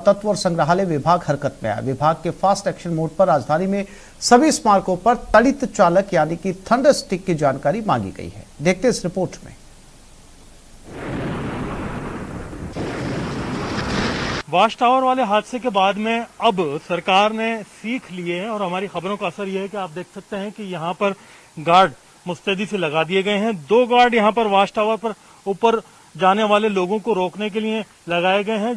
तत्व और संग्रहालय विभाग हरकत में आया। विभाग के फास्ट एक्शन मोड पर राजधानी में सभी स्मारकों पर तड़ित चालक यानी कि थंडर स्टिक की जानकारी मांगी गई है। देखते इस रिपोर्ट में। वॉच टावर वाले हादसे के बाद में अब सरकार ने सीख लिए हैं और हमारी खबरों का असर यह है कि आप देख सकते हैं कि यहाँ पर गार्ड मुस्तैदी से लगा दिए गए हैं। 2 गार्ड यहाँ पर वॉच टावर पर ऊपर जाने वाले लोगों को रोकने के लिए लगाए गए हैं।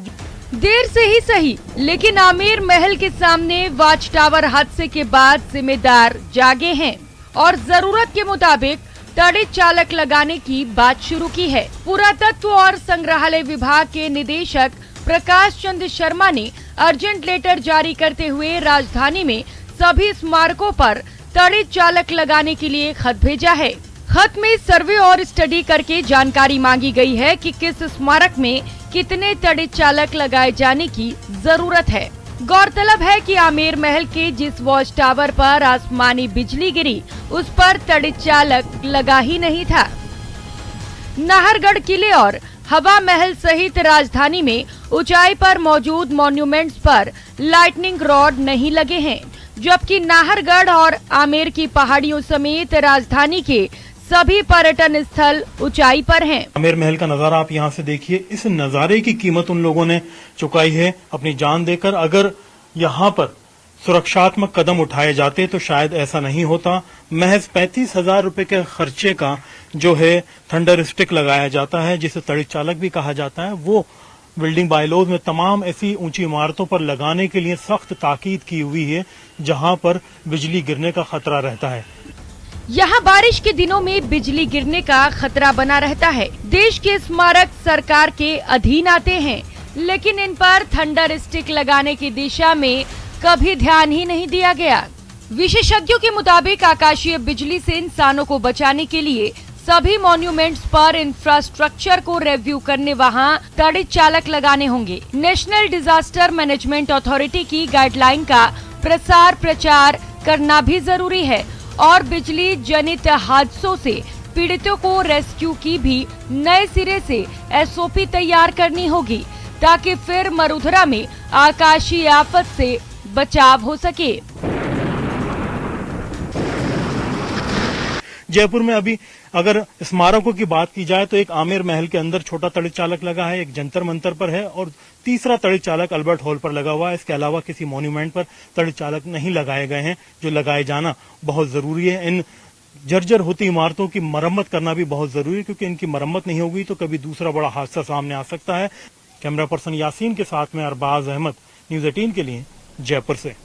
देर से ही सही, लेकिन आमेर महल के सामने वॉच टावर हादसे के बाद जिम्मेदार जागे हैं और जरूरत के मुताबिक तड़ित चालक लगाने की बात शुरू की है। पुरातत्व और संग्रहालय विभाग के निदेशक प्रकाश चंद्र शर्मा ने अर्जेंट लेटर जारी करते हुए राजधानी में सभी स्मारकों पर तड़ित चालक लगाने के लिए खत भेजा है। खत में सर्वे और स्टडी करके जानकारी मांगी गई है कि किस स्मारक में कितने तड़ित चालक लगाए जाने की जरूरत है। गौरतलब है कि आमेर महल के जिस वॉच टावर पर आसमानी बिजली गिरी, उस पर तड़ित चालक लगा ही नहीं था। नाहरगढ़ किले और हवा महल सहित राजधानी में ऊंचाई पर मौजूद मॉन्यूमेंट्स पर लाइटनिंग रॉड नहीं लगे हैं, जबकि नाहरगढ़ और आमेर की पहाड़ियों समेत राजधानी के सभी पर्यटन स्थल ऊंचाई पर हैं। आमेर महल का नजारा आप यहाँ से देखिए। इस नजारे की कीमत उन लोगों ने चुकाई है अपनी जान देकर। अगर यहाँ पर सुरक्षात्मक कदम उठाए जाते तो शायद ऐसा नहीं होता। महज 35,000 रुपए के खर्चे का जो है थंडर स्टिक लगाया जाता है, जिसे तड़ित चालक भी कहा जाता है, वो बिल्डिंग बायलॉज में तमाम ऐसी ऊंची इमारतों पर लगाने के लिए सख्त ताकीद की हुई है, जहां पर बिजली गिरने का खतरा रहता है। यहाँ बारिश के दिनों में बिजली गिरने का खतरा बना रहता है। देश के स्मारक सरकार के अधीन आते हैं, लेकिन इन पर थंडर स्टिक लगाने की दिशा में कभी ध्यान ही नहीं दिया गया। विशेषज्ञों के मुताबिक आकाशीय बिजली से इंसानों को बचाने के लिए सभी मॉन्यूमेंट्स पर इंफ्रास्ट्रक्चर को रिव्यू करने वहां तड़ित चालक लगाने होंगे। नेशनल डिजास्टर मैनेजमेंट अथॉरिटी की गाइडलाइन का प्रचार करना भी जरूरी है और बिजली जनित हादसों से पीड़ितों को रेस्क्यू की भी नए सिरे से SOP तैयार करनी होगी, ताकि फिर मरुधरा में आकाशीय आफत से बचाव हो सके। जयपुर में अभी अगर स्मारकों की बात की जाए तो एक आमेर महल के अंदर छोटा तड़ित चालक लगा है, एक जंतर मंतर पर है और तीसरा तड़ित चालक अल्बर्ट हॉल पर लगा हुआ है। इसके अलावा किसी मॉन्यूमेंट पर तड़ित चालक नहीं लगाए गए हैं, जो लगाए जाना बहुत जरूरी है। इन जर्जर होती इमारतों की मरम्मत करना भी बहुत जरूरी है, क्योंकि इनकी मरम्मत नहीं होगी तो कभी दूसरा बड़ा हादसा सामने आ सकता है। कैमरा पर्सन यासीन के साथ में अरबाज अहमद, न्यूज़ 18 के लिए जयपुर से।